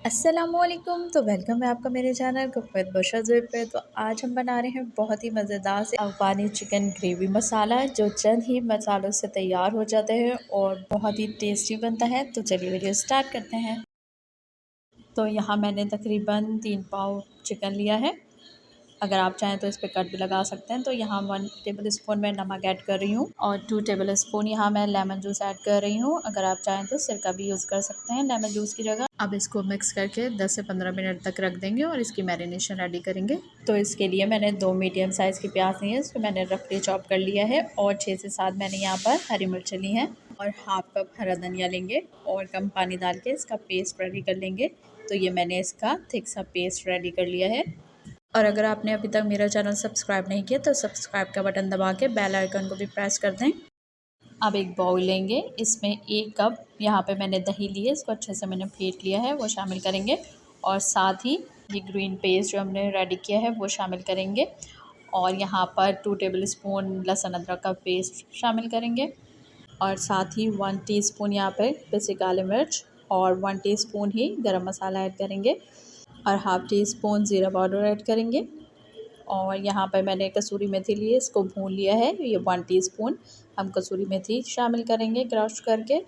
अस्सलामुअलैकुम। तो वेलकम है आपका मेरे channel cook with Bushra Zubair पे। तो आज हम बना रहे हैं बहुत ही मज़ेदार से अफ़गानी चिकन ग्रेवी मसाला, जो चंद ही मसालों से तैयार हो जाते हैं और बहुत ही टेस्टी बनता है। तो चलिए वीडियो स्टार्ट करते हैं। तो यहाँ मैंने तकरीबन 3 पाव चिकन लिया है। अगर आप चाहें तो इस पे कट भी लगा सकते हैं। तो यहाँ 1 टेबल स्पून मैं नमक ऐड कर रही हूँ और 2 टेबल स्पून यहाँ मैं लेमन जूस ऐड कर रही हूँ। अगर आप चाहें तो सिरका भी यूज़ कर सकते हैं लेमन जूस की जगह। अब इसको मिक्स करके 10 से 15 मिनट तक रख देंगे और इसकी मैरिनेशन रेडी करेंगे। तो इसके लिए मैंने 2 मीडियम साइज़ की प्याज ली है, इसको मैंने रफली चॉप कर लिया है और 6 से 7 मैंने यहाँ पर हरी मिर्च ली हैं और हाफ कप हरा धनिया लेंगे और कम पानी डाल के इसका पेस्ट रेडी कर लेंगे। तो ये मैंने इसका थिक सा पेस्ट रेडी कर लिया है। और अगर आपने अभी तक मेरा चैनल सब्सक्राइब नहीं किया तो सब्सक्राइब का बटन दबा के बेल आइकन को भी प्रेस कर दें। अब एक बाउल लेंगे, इसमें 1 कप यहाँ पे मैंने दही ली है, इसको अच्छे से मैंने फेंट लिया है, वो शामिल करेंगे और साथ ही ये ग्रीन पेस्ट जो हमने रेडी किया है वो शामिल करेंगे और यहाँ पर 2 टेबल स्पून लहसुन अदरक का पेस्ट शामिल करेंगे और साथ ही 1 टीस्पून यहाँ पे पिसी काली मिर्च और 1 टीस्पून ही गरम मसाला ऐड करेंगे और हाफ़ टी स्पून ज़ीरा पाउडर ऐड करेंगे और यहाँ पर मैंने कसूरी मेथी ली है, इसको भून लिया है। ये 1 टीस्पून हम कसूरी मेथी शामिल करेंगे क्रश करके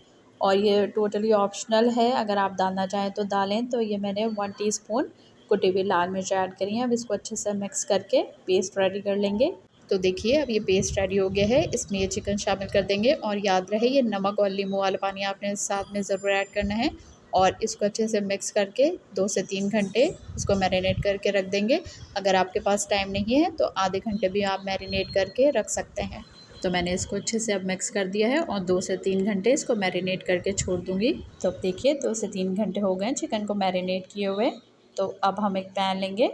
और ये टोटली ऑप्शनल है, अगर आप डालना चाहें तो डालें। तो ये मैंने 1 टीस्पून कुटी हुई लाल मिर्च ऐड करी है। अब इसको अच्छे से मिक्स करके पेस्ट रेडी कर लेंगे। तो देखिए अब ये पेस्ट रेडी हो गया है, इसमें ये चिकन शामिल कर देंगे और याद रहे ये नमक और नींबू वाला पानी आपने साथ में ज़रूर ऐड करना है और इसको अच्छे से मिक्स करके 2 से 3 घंटे इसको मैरिनेट करके रख देंगे। अगर आपके पास टाइम नहीं है तो आधे घंटे भी आप मैरिनेट करके रख सकते हैं। तो मैंने इसको अच्छे से अब मिक्स कर दिया है और 2 से 3 घंटे इसको मैरिनेट करके छोड़ दूँगी। तो अब देखिए 2 से 3 घंटे हो गए चिकन को मैरिनेट किए हुए। तो अब हम एक पैन लेंगे,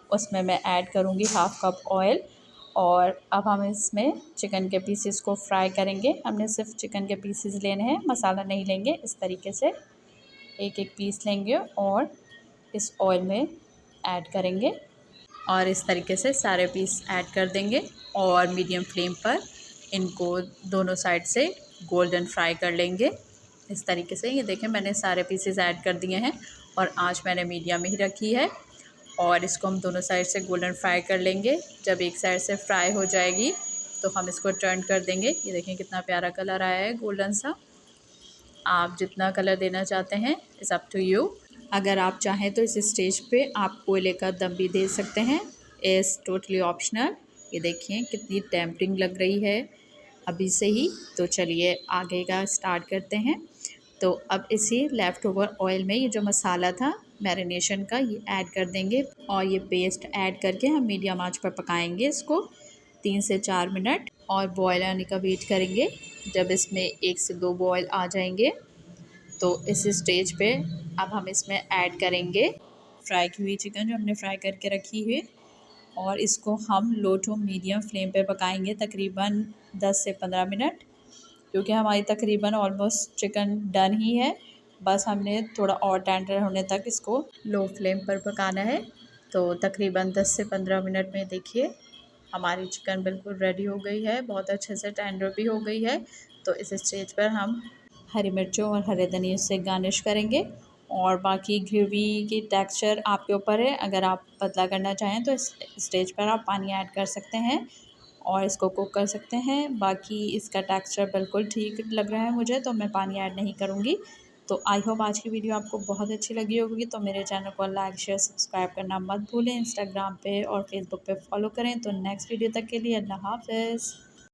उसमें मैं ऐड करूँगी हाफ़ कप ऑयल और अब हम इसमें चिकन के पीसेस को फ्राई करेंगे। हमने सिर्फ चिकन के पीसेस लेने हैं, मसाला नहीं लेंगे। इस तरीके से एक एक पीस लेंगे और इस ऑयल में ऐड करेंगे और इस तरीके से सारे पीस ऐड कर देंगे और मीडियम फ्लेम पर इनको दोनों साइड से गोल्डन फ्राई कर लेंगे। इस तरीके से ये देखें मैंने सारे पीसेस ऐड कर दिए हैं और आंच मैंने मीडियम में ही रखी है और इसको हम दोनों साइड से गोल्डन फ्राई कर लेंगे। जब एक साइड से फ्राई हो जाएगी तो हम इसको टर्न कर देंगे। ये देखें कितना प्यारा कलर आया है गोल्डन सा। आप जितना कलर देना चाहते हैं इट्स अप टू यू। अगर आप चाहें तो इस स्टेज पे आप कोयले का दम भी दे सकते हैं, इज़ टोटली ऑप्शनल। ये देखिए कितनी टेम्पटिंग लग रही है अभी से ही। तो चलिए आगे का स्टार्ट करते हैं। तो अब इसी लेफ़्ट ओवर ऑयल में ये जो मसाला था मैरिनेशन का ये ऐड कर देंगे और ये पेस्ट ऐड करके हम मीडियम आंच पर पकाएंगे इसको 3 से 4 मिनट और बॉयल आने का वेट करेंगे। जब इसमें 1 से 2 बॉयल आ जाएंगे तो इस स्टेज पे अब हम इसमें ऐड करेंगे फ्राई की हुई चिकन जो हमने फ्राई करके रखी है और इसको हम लो टू मीडियम फ्लेम पे पकाएंगे तकरीबन 10 से 15 मिनट, क्योंकि हमारी तकरीबन ऑलमोस्ट चिकन डन ही है। बस हमने थोड़ा और टेंडर होने तक इसको लो फ्लेम पर पकाना है। तो तकरीबन 10 से 15 मिनट में देखिए हमारी चिकन बिल्कुल रेडी हो गई है, बहुत अच्छे से टेंडर भी हो गई है। तो इस स्टेज पर हम हरी मिर्चों और हरे धनिया से गार्निश करेंगे और बाकी ग्रेवी की टेक्सचर आपके ऊपर है। अगर आप पतला करना चाहें तो इस स्टेज पर आप पानी ऐड कर सकते हैं और इसको कुक कर सकते हैं। बाकी इसका टेक्सचर बिल्कुल ठीक लग रहा है मुझे, तो मैं पानी ऐड नहीं करूँगी। तो आई होप आज की वीडियो आपको बहुत अच्छी लगी होगी। तो मेरे चैनल को लाइक शेयर सब्सक्राइब करना मत भूलें। इंस्टाग्राम पे और फेसबुक पे फॉलो करें। तो नेक्स्ट वीडियो तक के लिए अल्लाह हाफ़िज़।